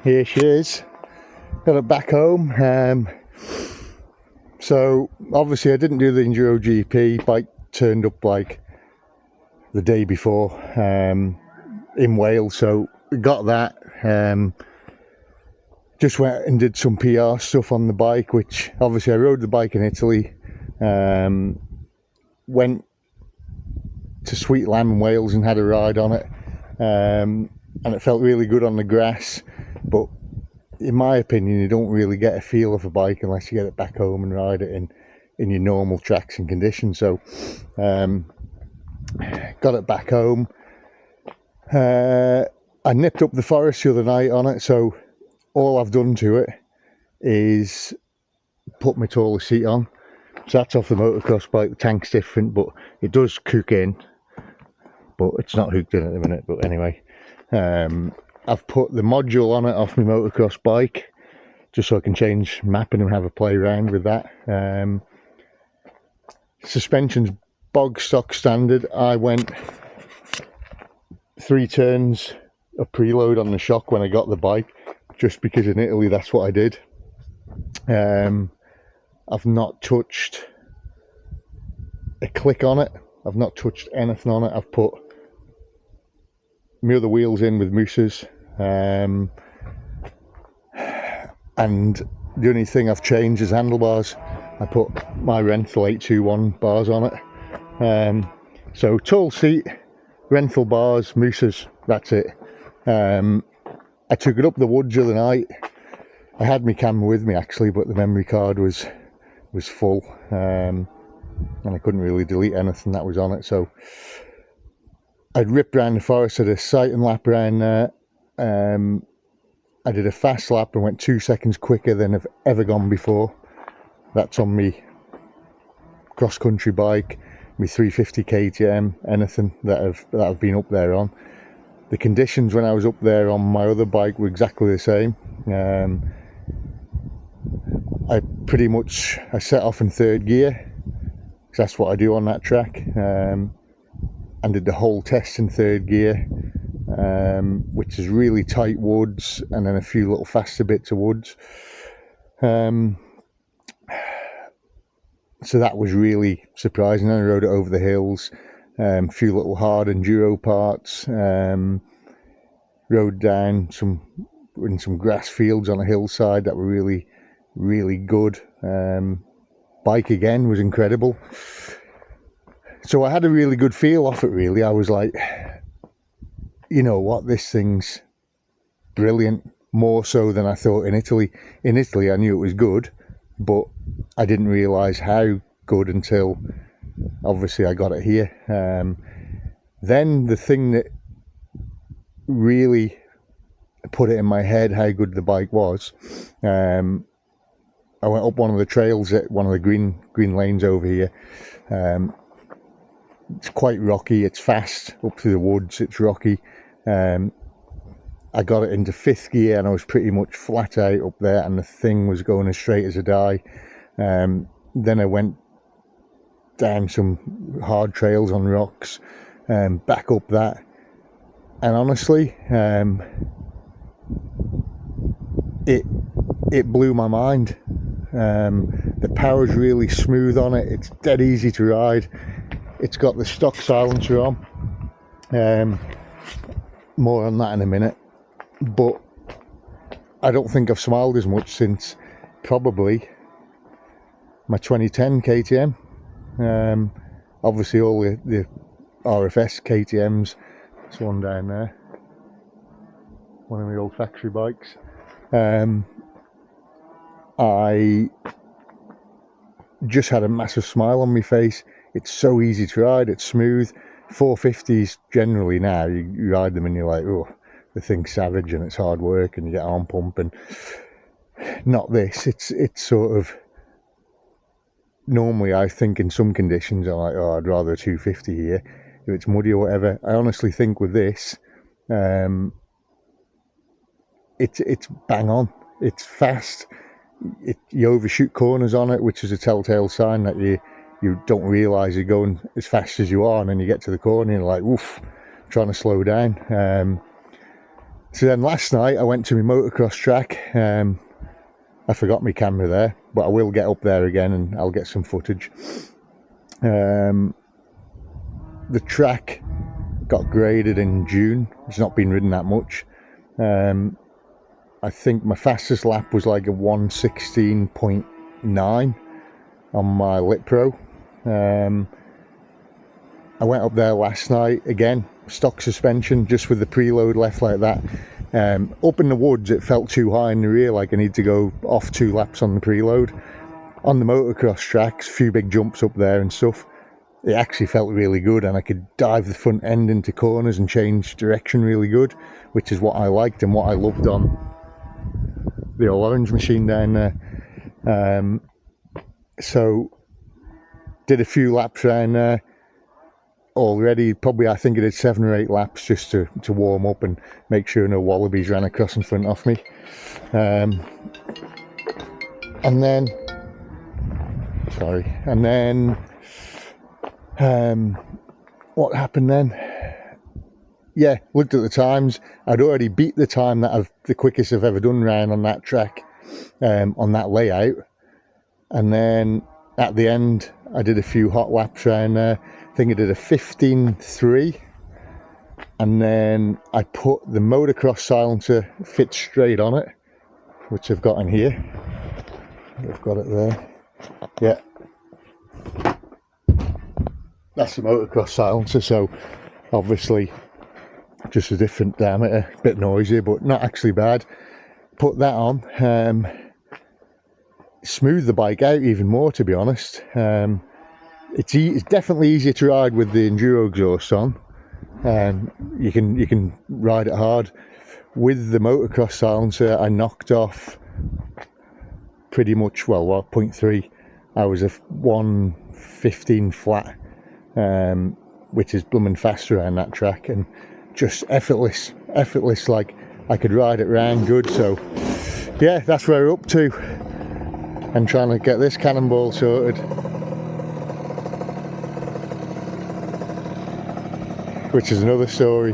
here she is. Got it back home. So obviously I didn't do the Enduro GP. Bike turned up like the day before in Wales, so we got that. Just went and did some PR stuff on the bike, which obviously I rode the bike in Italy. Went to Sweet Lamb in Wales and had a ride on it, and it felt really good on the grass, but in my opinion you don't really get a feel of a bike unless you get it back home and ride it in your normal tracks and conditions. So got it back home. I nipped up the forest the other night on it, so all I've done to it is put my taller seat on. So that's off the motocross bike. The tank's different, but it does cook in, but it's not hooked in at the minute. But anyway, I've put the module on it off my motocross bike, just so I can change mapping and have a play around with that. Suspension's bog stock standard. I went 3 turns of preload on the shock when I got the bike, just because in Italy that's what I did. I've not touched a click on it. I've not touched anything on it. I've put my other wheels in with mousses, and the only thing I've changed is handlebars. I put my Renthal 821 bars on it. So tall seat, Renthal bars, mousses, that's it. I took it up the woods the other night. I had my camera with me actually, but the memory card was full, and I couldn't really delete anything that was on it. So I'd ripped around the forest, did a sight and lap around there. I did a fast lap and went 2 seconds quicker than I've ever gone before. That's on me cross-country bike, my 350 KTM, anything that I've been up there on. The conditions when I was up there on my other bike were exactly the same. I set off in 3rd gear, because that's what I do on that track, and did the whole test in 3rd gear, which is really tight woods and then a few little faster bits of woods. So that was really surprising. Then I rode it over the hills, a few little hard enduro parts, rode down in some grass fields on a hillside that were really, really good. Bike again was incredible. So I had a really good feel off it, really. I was like, you know what, this thing's brilliant, more so than I thought in Italy. In Italy I knew it was good, but I didn't realise how good until obviously I got it here. Then the thing that really put it in my head how good the bike was, I went up one of the trails at one of the green lanes over here. It's quite rocky, it's fast up through the woods, it's rocky. I got it into 5th gear and I was pretty much flat out up there, and the thing was going as straight as a die. Then I went down some hard trails on rocks, back up that, and honestly, it blew my mind. The power's really smooth on it, it's dead easy to ride. It's got the stock silencer on. More on that in a minute. But I don't think I've smiled as much since probably my 2010 KTM. Obviously all the RFS KTMs. There's one down there, one of my old factory bikes. I just had a massive smile on my face. It's so easy to ride, it's smooth. 450s generally now, you ride them and you're like, oh, the thing's savage and it's hard work and you get arm pump, and not this. It's sort of, normally I think in some conditions I'm like, oh, I'd rather a 250 here if it's muddy or whatever. I honestly think with this, it's bang on. It's fast. You overshoot corners on it, which is a telltale sign that you don't realise you're going as fast as you are, and then you get to the corner and you're like, woof, trying to slow down. So then last night I went to my motocross track. I forgot my camera there, but I will get up there again and I'll get some footage. The track got graded in June. It's not been ridden that much. I think my fastest lap was like a 1:16.9 on my Lit Pro. I went up there last night, again, stock suspension, just with the preload left like that. Up in the woods, it felt too high in the rear, like I need to go off 2 laps on the preload. On the motocross tracks, a few big jumps up there and stuff, it actually felt really good, and I could dive the front end into corners and change direction really good, which is what I liked and what I loved on the old orange machine down there. So did a few laps around there already. Probably I think I did 7 or 8 laps just to warm up and make sure no wallabies ran across in front of me. And then what happened then? Yeah, looked at the times. I'd already beat the time that the quickest I've ever done round on that track, on that layout. And then at the end, I did a few hot laps around there. I think I did a 15.3, and then I put the motocross silencer fit straight on it, which I've got in here. I've got it there. Yeah, that's the motocross silencer. So obviously just a different diameter, a bit noisy, but not actually bad. Put that on, smooth the bike out even more, to be honest. It's definitely easier to ride with the Enduro exhaust on. You can ride it hard. With the motocross silencer, I knocked off pretty much, well, 0.3. I was a 1:15 flat, which is blooming faster around that track, and just effortless, like I could ride it round good. So yeah, that's where we're up to, and trying to get this cannonball sorted, which is another story.